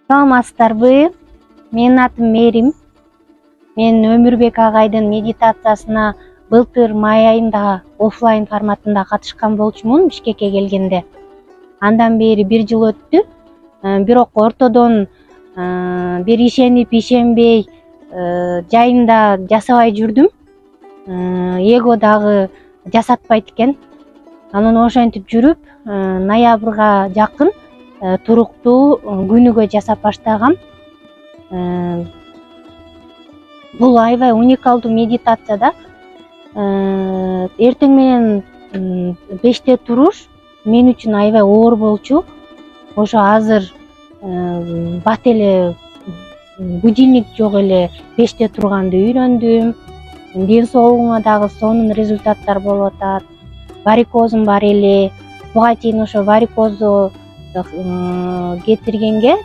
Саламатсыздарбы? Менин атым Мерим. Мен Өмүрбек агайдын медитациясына былтыр май айында офлайн форматында катышкан болчумун Бишкекке келгенде. Андан бери 1 жыл өттү. Бирок ортодон бир ишенип-ишенбей жайында жасабай жүрдүм. Эго дагы жасатпайт экен. Анан ошентип жүрүп, ноябрга жакын туруктуу күнүгө жасап баштагам. Бул аябай уникалдуу медитация да. Эртең менен 5-те туруш мен үчүн аябай оор болчу. Ошо азыр бат эле будильник жок эле 5-те турганды үйрөндүм. Ден соолугума дагы сонун результаттар болуп атат. Варикозум бар эле. Буга чейин ошо варикозду кетиргенге